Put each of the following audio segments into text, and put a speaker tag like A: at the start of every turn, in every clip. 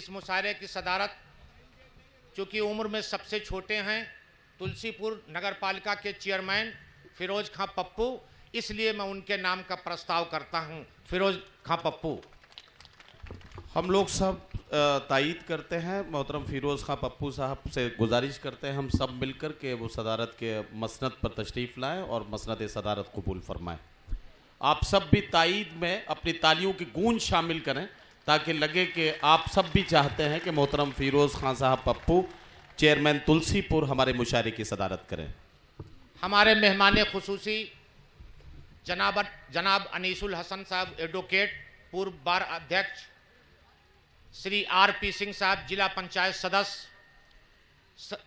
A: इस मुशायरे की सदारत चूँकि उम्र में सबसे छोटे हैं तुलसीपुर नगर पालिका के चेयरमैन फिरोज खां पप्पू, इसलिए मैं उनके नाम का प्रस्ताव करता हूं। फिरोज खां पप्पू।
B: हम लोग सब तायीद करते हैं, मोहतरम फिरोज़ खां पप्पू साहब से गुजारिश करते हैं हम सब मिलकर के वो सदारत के मसनद पर तशरीफ़ लाएं और मसनद सदारत कबूल फरमाएं। आप सब भी तायीद में अपनी तालियों की गूंज शामिल करें ताकि लगे कि आप सब भी चाहते हैं कि मोहतरम फिरोज़ खां साहब पप्पू चेयरमैन तुलसीपुर हमारे मुशायरे की सदारत करें।
A: हमारे मेहमान खुसूसी जनाब अनीसुल हसन साहब एडवोकेट, पूर्व बार अध्यक्ष, श्री आर.पी. सिंह साहब जिला पंचायत सदस्य,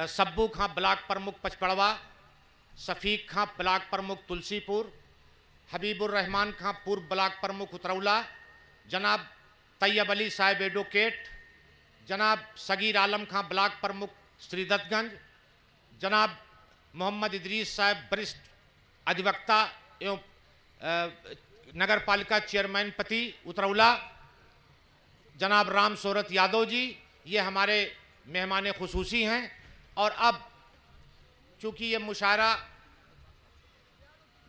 A: सब्बू खां ब्लॉक प्रमुख पचपड़वा, शफीक खां ब्लॉक प्रमुख तुलसीपुर, हबीबुर रहमान खां पूर्व ब्लॉक प्रमुख उतरौला, जनाब तैयब अली साहब एडवोकेट, जनाब सगीर आलम खां ब्लॉक प्रमुख श्रीदत्तगंज, जनाब मोहम्मद इदरीस साहब वरिष्ठ अधिवक्ता एवं नगर पालिका चेयरमैन पति उतरौला, जनाब राम शोहरत यादव जी, ये हमारे मेहमान खुसूसी हैं। और अब चूँकि ये मुशायरा,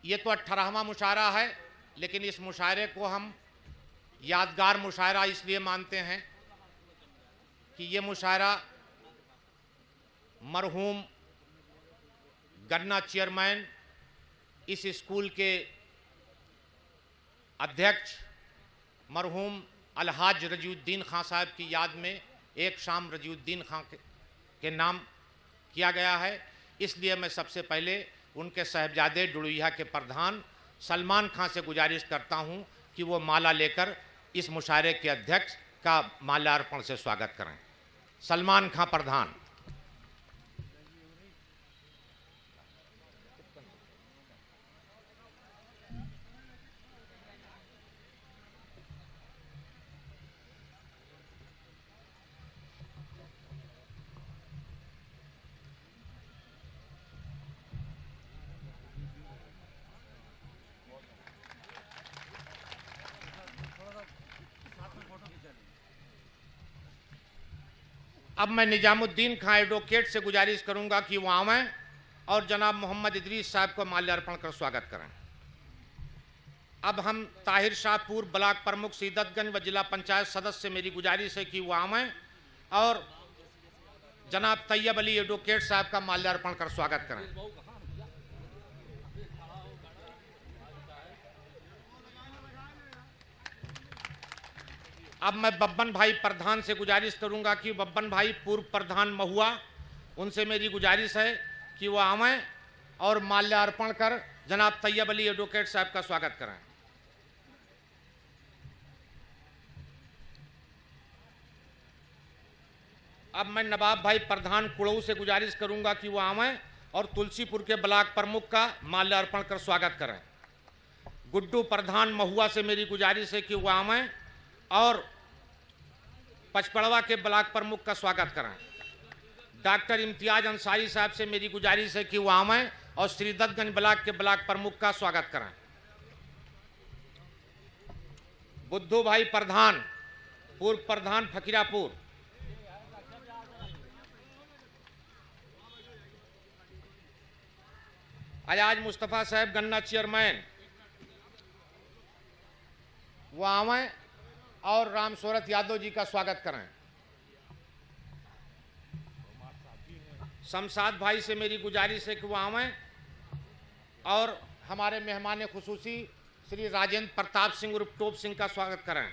A: ये तो 18वां मुशायरा है, लेकिन इस मुशायरे को हम यादगार मुशायरा इसलिए मानते हैं कि ये मुशायरा मरहूम गन्ना चेयरमैन, इस स्कूल के अध्यक्ष मरहूम अलहाज रजीउद्दीन खां साहब की याद में एक शाम रजीउद्दीन खां के नाम किया गया है। इसलिए मैं सबसे पहले उनके साहबजादे डुड़ुइया के प्रधान सलमान खां से गुजारिश करता हूं कि वो माला लेकर इस मुशायरे के अध्यक्ष का माल्यार्पण से स्वागत करें। सलमान खां प्रधान। अब मैं निजामुद्दीन खां एडवोकेट से गुजारिश करूंगा कि वो आवें और जनाब मोहम्मद इदरीस साहब को माल्यार्पण कर स्वागत करें। अब हम ताहिर शाह पूर्व ब्लॉक प्रमुख सीदतगंज व जिला पंचायत सदस्य से मेरी गुजारिश है कि वो आवें और जनाब तैयब अली एडवोकेट साहब का माल्यार्पण कर स्वागत करें। अब मैं बब्बन भाई प्रधान से गुजारिश करूंगा कि बब्बन भाई पूर्व प्रधान महुआ, उनसे मेरी गुजारिश है कि वो आवें और माल्यार्पण कर जनाब तैयब अली एडवोकेट साहब का स्वागत करें। अब मैं नवाब भाई प्रधान कुड़ऊ से गुजारिश करूंगा कि वो आवें और तुलसीपुर के ब्लॉक प्रमुख का माल्यार्पण कर स्वागत करें। गुड्डू प्रधान महुआ से मेरी गुजारिश है कि वो आवें और पचपड़वा के ब्लॉक प्रमुख का स्वागत करें। डॉक्टर इम्तियाज अंसारी साहब से मेरी गुजारिश है कि वो आवें और श्रीदत्तगंज ब्लॉक के ब्लॉक प्रमुख का स्वागत करें। बुद्धू भाई प्रधान पूर्व प्रधान फकीरापुर, अयाज मुस्तफ़ा साहब गन्ना चेयरमैन, वो आवें और राम शोहरत यादव जी का स्वागत करें। शमशाद भाई से मेरी गुजारिश है कि वो आवें और हमारे मेहमान खुसूसी श्री राजेंद्र प्रताप सिंह उर्फ टोप सिंह का स्वागत करें।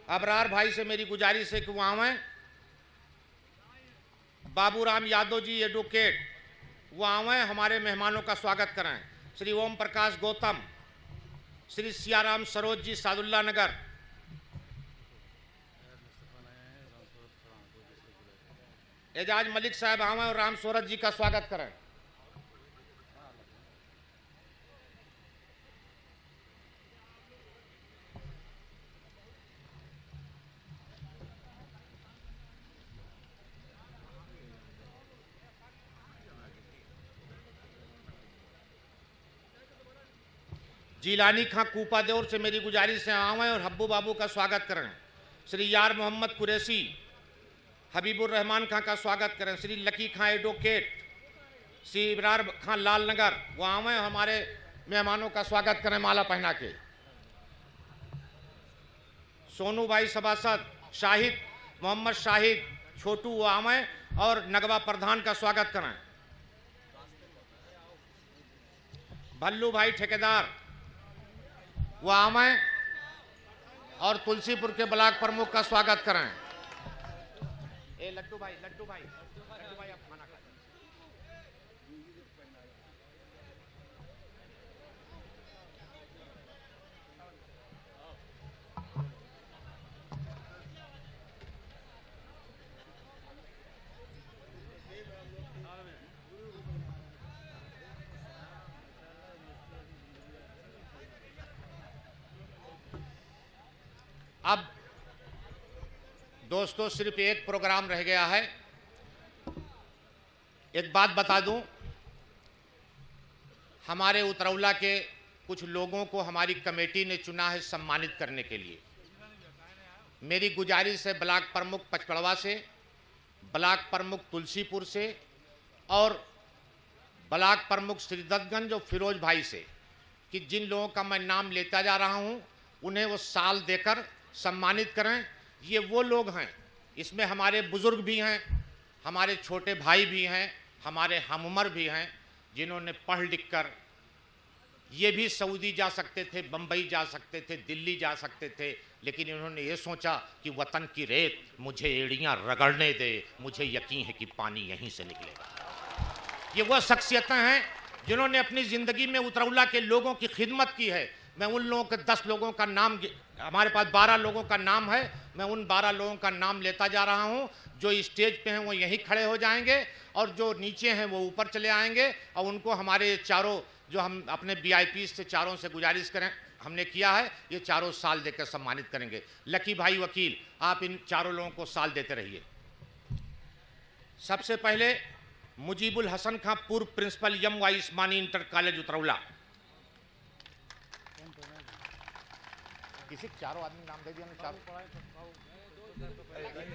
A: अबरार भाई से मेरी गुजारिश है कि वो आवें। बाबूराम यादव जी एडवोकेट, वो आवें, हमारे मेहमानों का स्वागत करें। श्री ओम प्रकाश गौतम, श्री सियाराम सरोज जी सादुल्ला नगर, एजाज मलिक साहब आवें और राम शोहरत जी का स्वागत करें। जिलानी खां कूपा देवर से मेरी गुजारिश है आवें और हब्बू बाबू का स्वागत करें। श्री यार मोहम्मद कुरैशी हबीबुर रहमान खां का स्वागत करें। श्री लकी खां एडवोकेट, श्री इबरार खां लाल नगर, वो आवे हमारे मेहमानों का स्वागत करें माला पहना के। सोनू भाई सभासद, शाहिद मोहम्मद शाहिद छोटू वो आवे और नगवा प्रधान का स्वागत करें। भल्लू भाई ठेकेदार वो आवे और तुलसीपुर के ब्लॉक प्रमुख का स्वागत करें। ए लड्डू भाई आप खाना खा। अब दोस्तों सिर्फ एक प्रोग्राम रह गया है। एक बात बता दूं, हमारे उतरौला के कुछ लोगों को हमारी कमेटी ने चुना है सम्मानित करने के लिए। मेरी गुजारिश है ब्लॉक प्रमुख पचकड़वा से, ब्लॉक प्रमुख तुलसीपुर से और ब्लॉक प्रमुख श्रीदत्तगंज और फिरोज भाई से कि जिन लोगों का मैं नाम लेता जा रहा हूं उन्हें वो साल देकर सम्मानित करें। ये वो लोग हैं, इसमें हमारे बुजुर्ग भी हैं, हमारे छोटे भाई भी हैं, हमारे हमउम्र भी हैं, जिन्होंने पढ़ लिख कर ये भी सऊदी जा सकते थे, बम्बई जा सकते थे, दिल्ली जा सकते थे, लेकिन इन्होंने ये सोचा कि वतन की रेत मुझे एड़ियाँ रगड़ने दे, मुझे यकीन है कि पानी यहीं से निकलेगा। ये वह शख्सियतें हैं जिन्होंने अपनी ज़िंदगी में उतरौला के लोगों की खिदमत की है। मैं उन लोगों के 10 लोगों का नाम, हमारे पास 12 लोगों का नाम है, मैं उन 12 लोगों का नाम लेता जा रहा हूं। जो स्टेज पे हैं वो यहीं खड़े हो जाएंगे और जो नीचे हैं वो ऊपर चले आएंगे और उनको हमारे चारों, जो हम अपने VIP से चारों से गुजारिश करें, हमने किया है, ये चारों साल देकर सम्मानित करेंगे। लकी भाई वकील, आप इन चारों लोगों को साल देते रहिए। सबसे पहले मुजीबुल हसन खां, पूर्व principal YY Ismani inter college Utraula. किसी चारों आदमी नाम दे दिया ना, चारों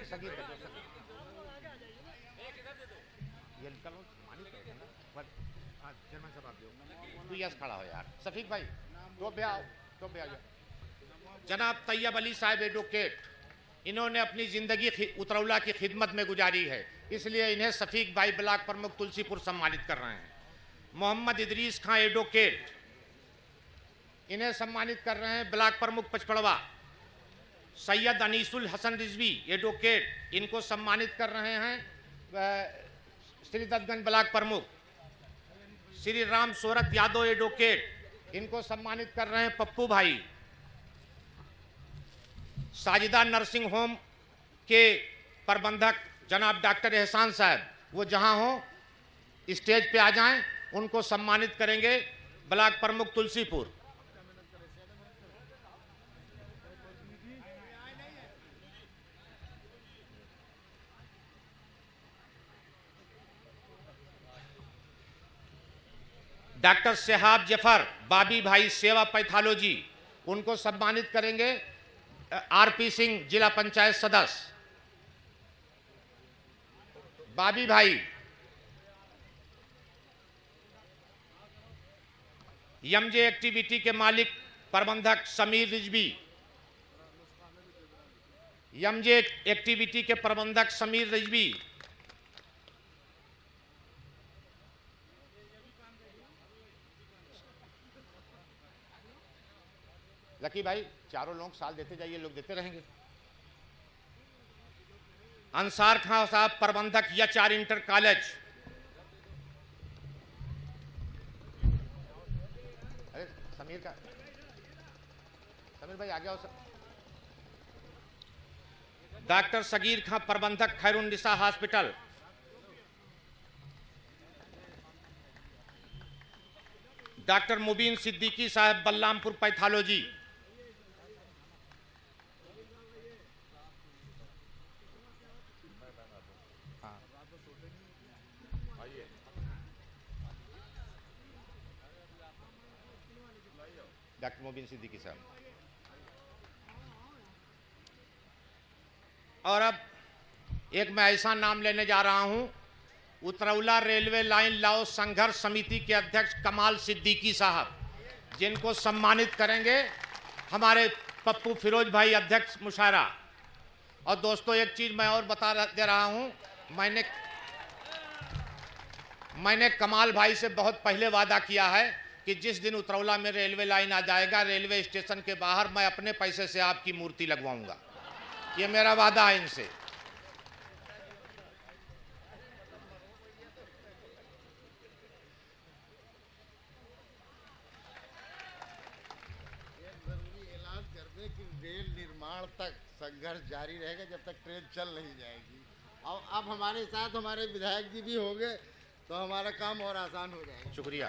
A: सगीर ये निकलो मानी करेगा ना, पर जर्मन साहब दो तू यस खड़ा हो यार। सफीक भाई तो बे आओ, तो बे आ जाओ। जनाब तैयब अली साहब एडवोकेट, इन्होंने अपनी जिंदगी उतरौला की खिदमत में गुजारी है, इसलिए इन्हें सफीक भाई ब्लॉक प्रमुख तुलसीपुर सम्मानित कर रहे हैं। मोहम्मद इदरीस खां एडवोकेट, इन्हें सम्मानित कर रहे हैं ब्लॉक प्रमुख पचकड़वा। सैयद अनीसुल हसन रिजवी एडवोकेट, इनको सम्मानित कर रहे हैं श्री दत्तगंज ब्लॉक प्रमुख। श्री राम सोरत यादव एडवोकेट, इनको सम्मानित कर रहे हैं पप्पू भाई। साजिदा नर्सिंग होम के प्रबंधक जनाब डॉक्टर एहसान साहब, वो जहां हो स्टेज पे आ जाएं, उनको सम्मानित करेंगे ब्लॉक प्रमुख तुलसीपुर। डॉक्टर शहाब जफर बाबी भाई सेवा पैथोलॉजी, उनको सम्मानित करेंगे RP सिंह जिला पंचायत सदस्य। बाबी भाई यमजे एक्टिविटी के मालिक प्रबंधक समीर रिजवी, यमजे एक्टिविटी के प्रबंधक समीर रिजवी। लकी भाई चारों लोग साल देते जाइए, लोग देते रहेंगे। अंसार खां साहब प्रबंधक HR इंटर कॉलेज। अरे समीर भाई आगे आओ सर। डॉक्टर सगीर खां प्रबंधक खैरुन्निसा हॉस्पिटल। डॉक्टर मुबीन सिद्दीकी साहब बल्लामपुर पैथोलॉजी। डॉक्टर मुबीन सिद्दीकी साहब। और अब एक मैं ऐसा नाम लेने जा रहा हूं, उतरौला रेलवे लाइन लाओ संघर्ष समिति के अध्यक्ष कमाल सिद्दीकी साहब, जिनको सम्मानित करेंगे हमारे पप्पू फिरोज भाई, अध्यक्ष मुशायरा। और दोस्तों एक चीज मैं और बता दे रहा हूं, मैंने कमाल भाई से बहुत पहले वादा किया है कि जिस दिन उतरौला में रेलवे लाइन आ जाएगा, रेलवे स्टेशन के बाहर मैं अपने पैसे से आपकी मूर्ति लगवाऊंगा। ये मेरा वादा है इनसे।
C: रेल निर्माण तक संघर्ष जारी रहेगा जब तक ट्रेन चल नहीं जाएगी। अब हमारे साथ हमारे विधायक जी भी होंगे तो हमारा काम और आसान हो जाएगा।
A: शुक्रिया।